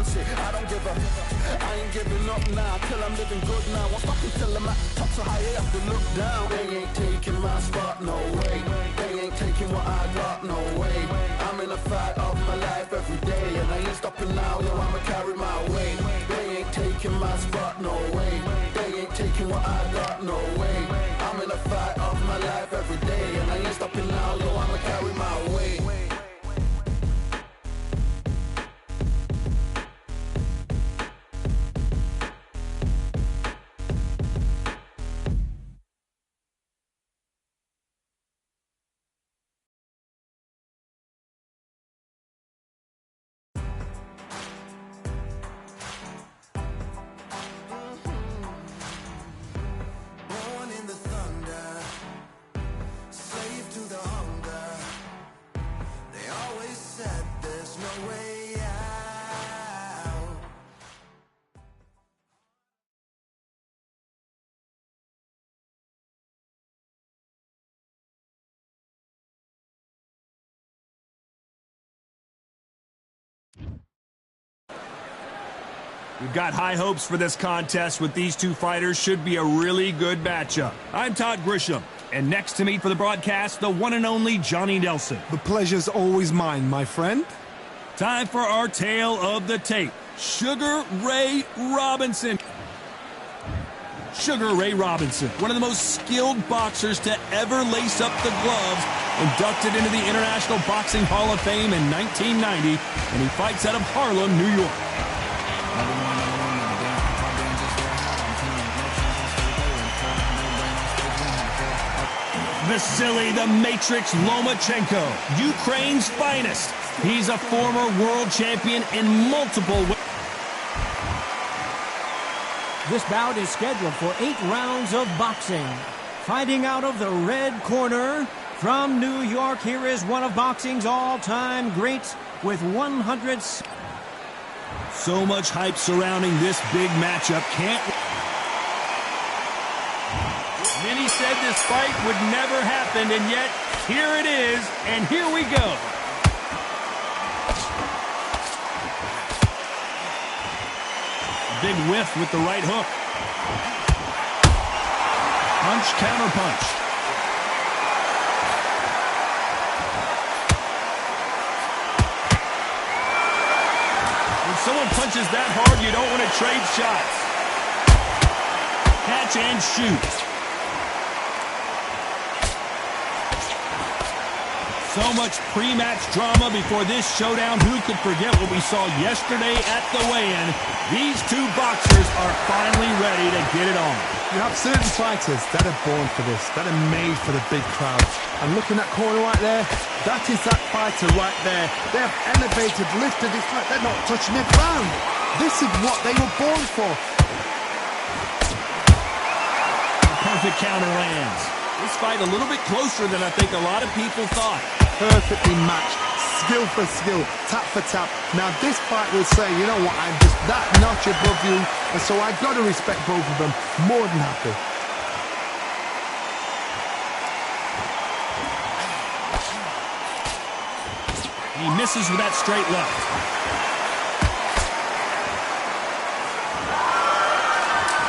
fancy. I don't give a, I ain't giving up now till I'm living good now. Won't stop until I'm at the top, so high I have to look down. They ain't taking my spot, no way. They ain't taking what I got, no way. I'm in a fight of my life every day, and I ain't stopping now, yo, I'ma carry my weight. They ain't taking my spot, no way. They ain't taking what I got, no way. I'm in a fight of my life every day, and I ain't stopping now, yo, I'ma carry my weight. We've got high hopes for this contest with these two fighters. Should be a really good matchup. I'm Todd Grisham, and next to me for the broadcast, the one and only Johnny Nelson. The pleasure's always mine, my friend. Time for our tale of the tape. Sugar Ray Robinson. Sugar Ray Robinson, one of the most skilled boxers to ever lace up the gloves, inducted into the International Boxing Hall of Fame in 1990, and he fights out of Harlem, New York. Vasily the Matrix Lomachenko, Ukraine's finest. He's a former world champion in multiple ways. This bout is scheduled for 8 rounds of boxing. Fighting out of the red corner, from New York, here is one of boxing's all-time greats with 100... So much hype surrounding this big matchup. Many said this fight would never happen, and yet here it is, and here we go. Big whiff with the right hook. Punch, counter punch. When someone punches that hard, you don't want to trade shots. Catch and shoot. So much pre-match drama before this showdown. Who could forget what we saw yesterday at the weigh-in? These two boxers are finally ready to get it on. You have certain fighters that are born for this, that are made for the big crowd. And looking at that corner right there, that is that fighter right there. They have elevated, lifted, it's like they're not touching the ground. This is what they were born for. The perfect counter lands. This fight a little bit closer than I think a lot of people thought. Perfectly matched, skill for skill, tap for tap. Now this fight will say, you know what, I'm just that notch above you, and so I've got to respect both of them. More than happy. He misses with that straight left.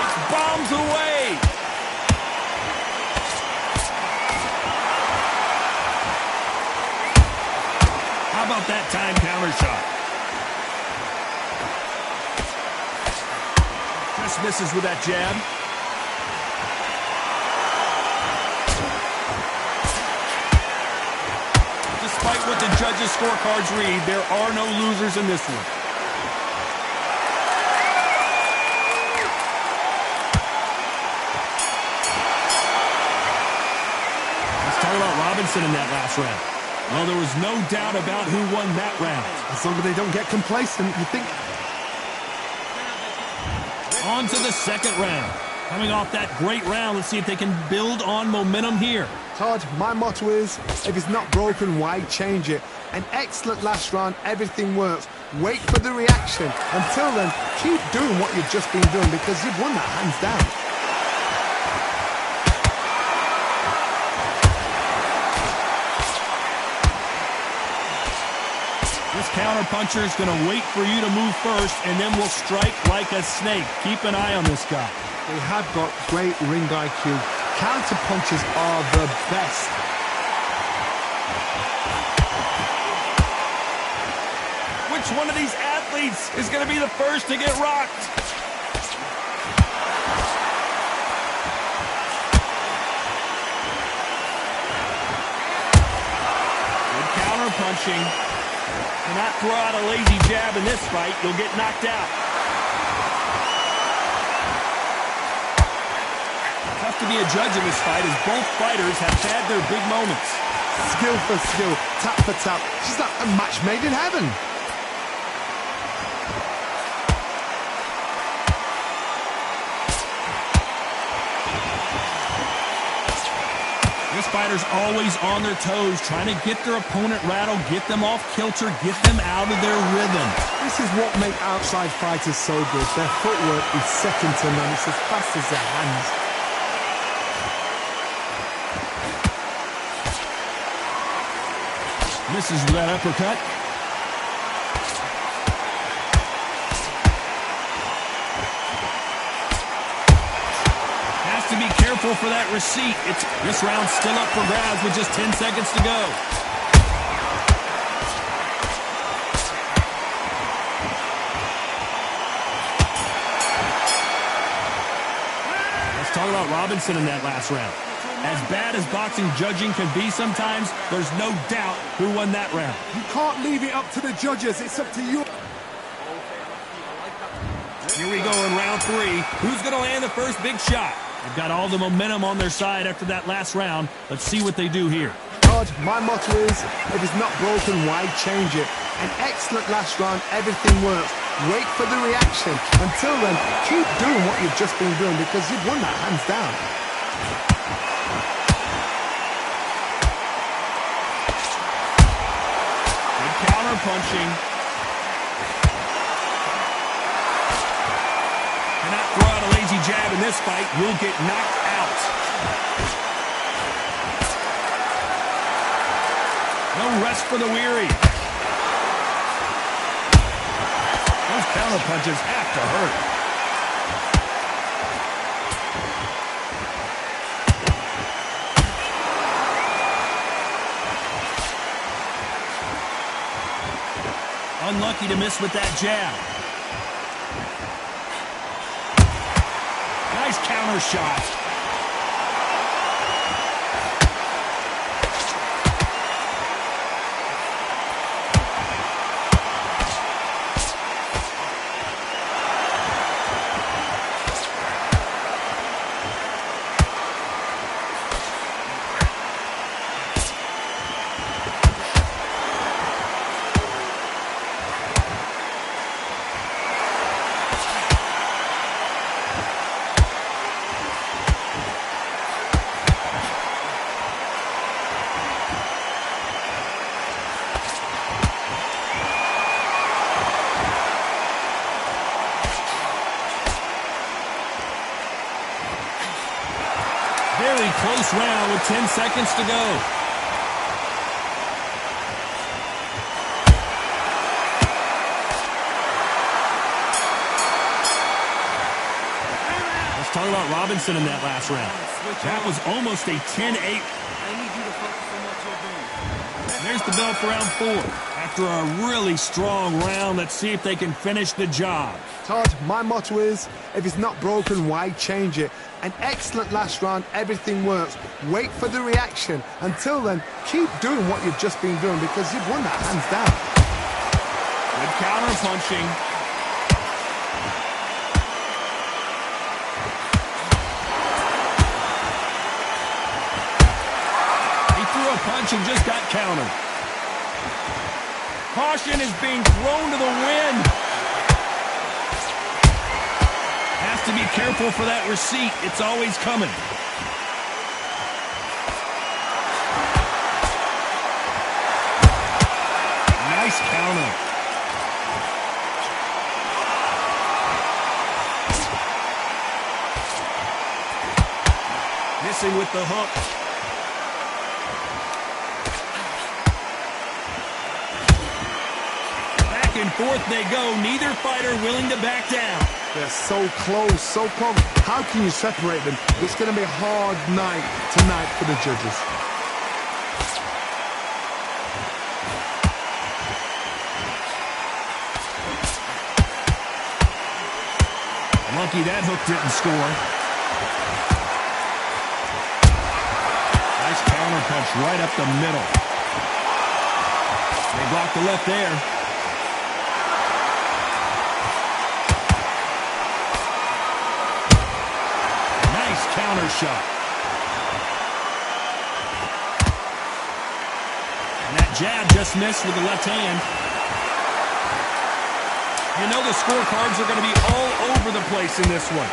It's bombs away. How about that time counter shot? Just misses with that jab. Despite what the judges' scorecards read, there are no losers in this one. Let's talk about Robinson in that last round. Well, there was no doubt about who won that round. As long as they don't get complacent, you think... On to the second round. Coming off that great round, let's see if they can build on momentum here. Todd, my motto is, if it's not broken, why change it? An excellent last round, everything works. Wait for the reaction. Until then, keep doing what you've just been doing because you've won that hands down. This counterpuncher is going to wait for you to move first and then will strike like a snake. Keep an eye on this guy. They have got great ring IQ. Counterpunchers are the best. Which one of these athletes is going to be the first to get rocked? Good counter-punching. Cannot throw out a lazy jab in this fight. You'll get knocked out. Tough to be a judge in this fight as both fighters have had their big moments. Skill for skill, tap for tap. She's like a match made in heaven. This fighter's always on their toes, trying to get their opponent rattled, get them off kilter, get them out of their rhythm. This is what makes outside fighters so good. Their footwork is second to none. It's as fast as their hands. Misses with that uppercut. Has to be careful for that receipt. This round's still up for grabs with just 10 seconds to go. Let's talk about Robinson in that last round. As bad as boxing judging can be sometimes, there's no doubt who won that round. You can't leave it up to the judges. It's up to you. Here we go in round 3. Who's going to land the first big shot? They've got all the momentum on their side after that last round. Let's see what they do here. Todd, my motto is, if it's not broken, why change it? An excellent last round, everything works. Wait for the reaction. Until then, keep doing what you've just been doing because you've won that hands down. Punching. Cannot throw out a lazy jab in this fight. You'll get knocked out. No rest for the weary. Those counter punches have to hurt. Unlucky to miss with that jab. Nice counter shot. Very close round with 10 seconds to go. Let's talk about Robinson in that last round. That was almost a 10-8. There's the bell for round 4. After a really strong round, let's see if they can finish the job. Todd, my motto is, if it's not broken, why change it? An excellent last round, everything works. Wait for the reaction. Until then, keep doing what you've just been doing because you've won that hands down. Good counter punching. He threw a punch and just got countered. Caution is being thrown to the wind. Has to be careful for that receipt. It's always coming. Nice counter. Missing with the hook. forth they go. Neither fighter willing to back down. They're so close, so close. How can you separate them? It's going to be a hard night tonight for the judges. Lucky that hook didn't score. Nice counter punch right up the middle. They blocked the left there. Nice counter shot. And that jab just missed with the left hand. You know the scorecards are going to be all over the place in this one.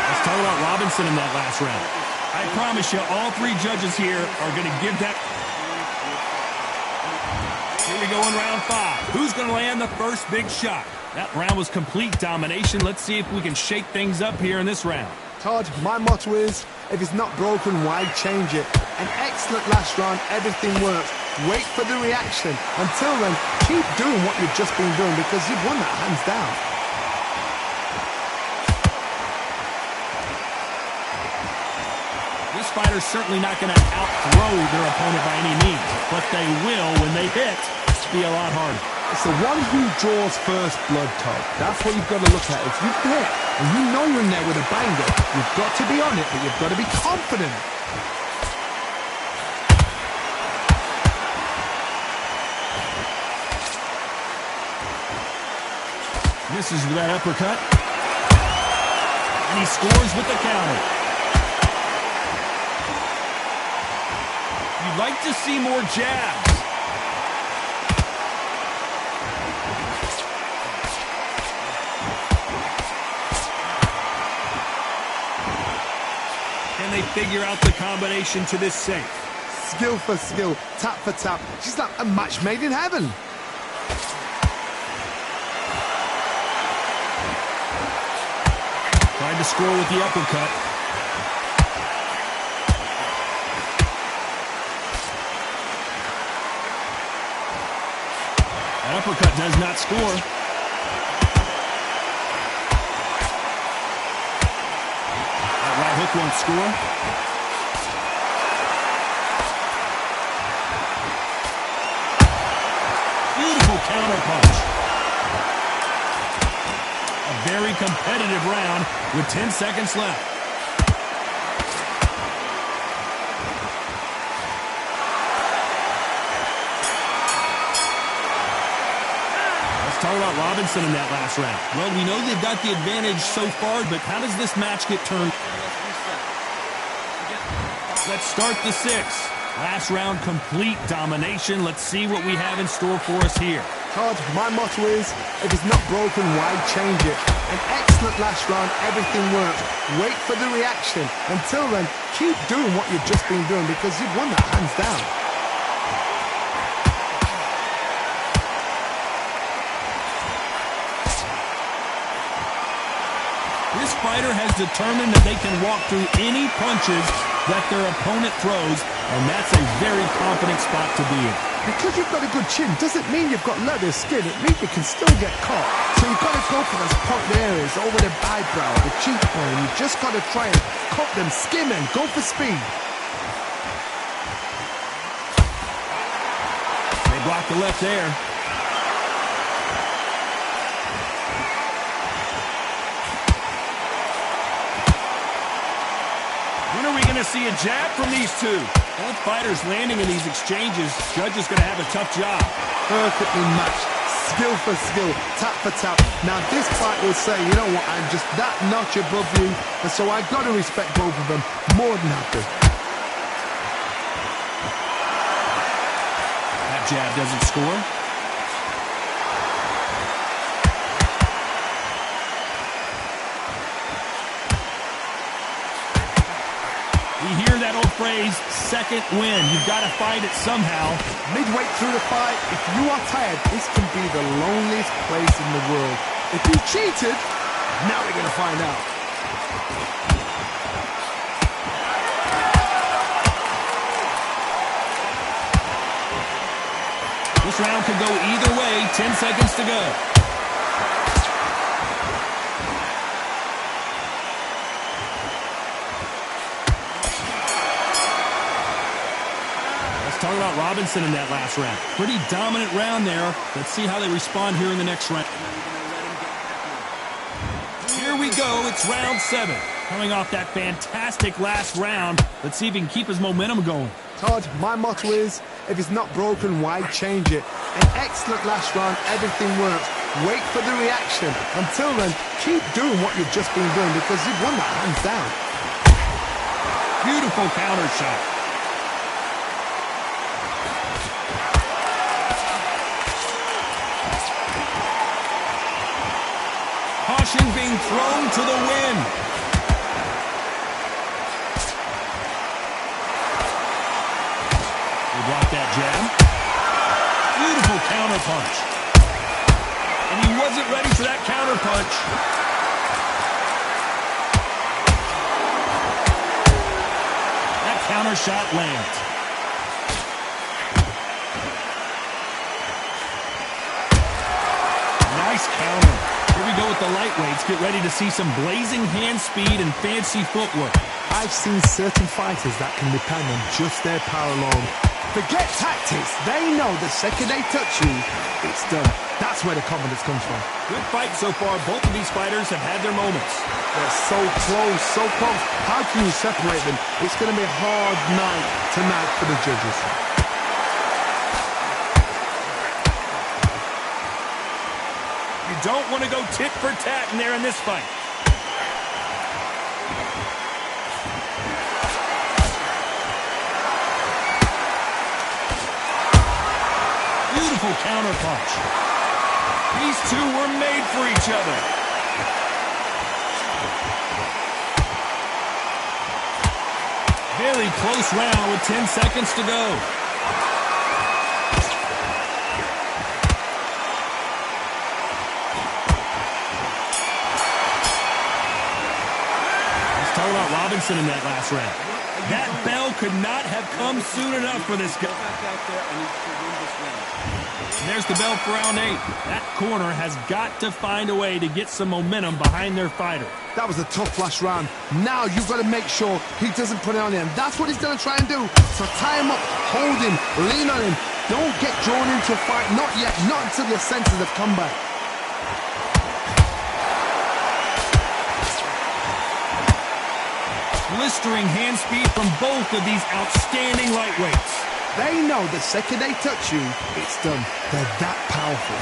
Let's talk about Robinson in that last round. I promise you, all three judges here are going to give that. Here we go in round 5. Who's going to land the first big shot? That round was complete domination. Let's see if we can shake things up here in this round. Todd, my motto is, if it's not broken, why change it? An excellent last round, everything works. Wait for the reaction. Until then, keep doing what you've just been doing because you've won that hands down. This fighter's certainly not going to outthrow their opponent by any means, but they will, when they hit, be a lot harder. It's the one who draws first blood, Todd. That's what you've got to look at. If you hit and you know you're in there with a banger, you've got to be on it, but you've got to be confident. Misses with that uppercut. And he scores with the counter. You'd like to see more jabs. Can they figure out the combination to this safe? Skill for skill, tap for tap. She's like a match made in heaven. Tried to score with the uppercut. That uppercut does not score. That right hook won't score. Beautiful counter punch. A very competitive round with 10 seconds left. Let's talk about Robinson in that last round. Well, we know they've got the advantage so far, but how does this match get turned? Let's start the 6th. Last round, complete domination. Let's see what we have in store for us here. Todd, my motto is, if it's not broken, why change it? An excellent last round, everything works. Wait for the reaction. Until then, keep doing what you've just been doing because you've won that hands down. This fighter has determined that they can walk through any punches that their opponent throws, and that's a very confident spot to be in. Because you've got a good chin doesn't mean you've got leather skin. It means you can still get caught. So you've got to go for those point areas over the eyebrow, the cheekbone. You've just got to try and cut them, skim and go for speed. They block the left there. When are we going to see a jab from these two? Both fighters landing in these exchanges. Judge is going to have a tough job. Perfectly matched. Skill for skill. Tap for tap. Now this fight will say, you know what, I'm just that notch above you. And so I've got to respect both of them. More than happy. That jab doesn't score. We hear that old phrase, second win. You've got to fight it somehow. Midway through the fight, if you are tired, this can be the loneliest place in the world. If you cheated, now we're going to find out. could go either way. 10 seconds to go. Let's talk about Robinson in that last round. Pretty dominant round there. Let's see how they respond here in the next round. Here we go. It's round 7. Coming off that fantastic last round, let's see if he can keep his momentum going. Todd, my motto is, if it's not broken, why change it? An excellent last round, everything works. Wait for the reaction. Until then, keep doing what you've just been doing because you've won that hands down. Beautiful counter shot. Caution being thrown to the wind. Block that jab. Beautiful counter punch. And he wasn't ready for that counter punch. That counter shot lands. Nice counter. Here we go with the lightweights. Get ready to see some blazing hand speed and fancy footwork. I've seen certain fighters that can depend on just their power alone. Forget tactics. They know the second they touch you, it's done. That's where the confidence comes from. Good fight so far. Both of these fighters have had their moments. They're so close, so close. How can you separate them? It's going to be a hard night tonight for the judges. You don't want to go tit for tat in there in this fight. Beautiful counter punch. These two were made for each other. Very close round with 10 seconds to go. Let's talk about Robinson in that last round. That bell could not have come soon enough for this guy. There's the bell for round 8. That corner has got to find a way to get some momentum behind their fighter. That was a tough last round. Now you've got to make sure he doesn't put it on him. That's what he's going to try and do. So tie him up, hold him, lean on him. Don't get drawn into a fight. Not yet. Not until your senses have come back. Blistering hand speed from both of these outstanding lightweights. They know the second they touch you, it's done. They're that powerful.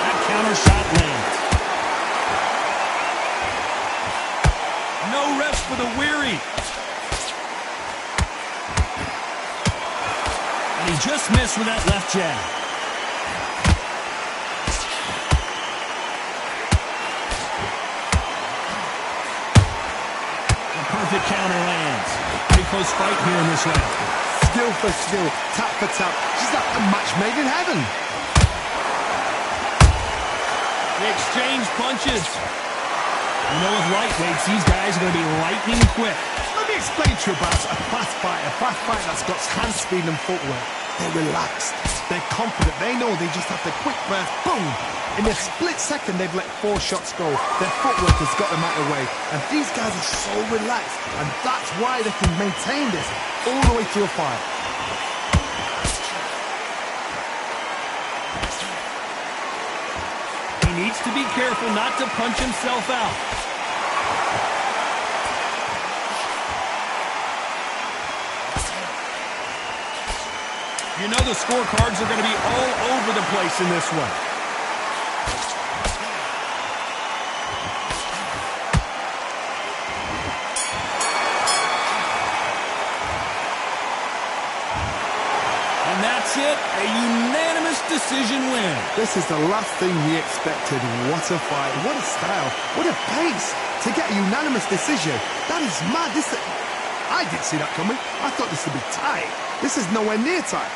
That counter shot lands. No rest for the weary. And he just missed with that left jab. Perfect counter lands. Pretty close fight here in this round. Skill for skill, tap for tap. Just like a match made in heaven. They exchange punches. You know, with lightweights, these guys are going to be lightning quick. Let me explain to you about a fast fight that's got hand speed and footwork. They're relaxed. They're confident. They know they just have the quick burst. Boom! In a split second, they've let 4 shots go. Their footwork has got them out of the way. And these guys are so relaxed. And that's why they can maintain this all the way through a fight. He needs to be careful not to punch himself out. You know the scorecards are going to be all over the place in this one. And that's it, a unanimous decision win. This is the last thing we expected. What a fight, what a style, what a pace to get a unanimous decision. That is mad. I didn't see that coming. I thought this would be tight. This is nowhere near tight.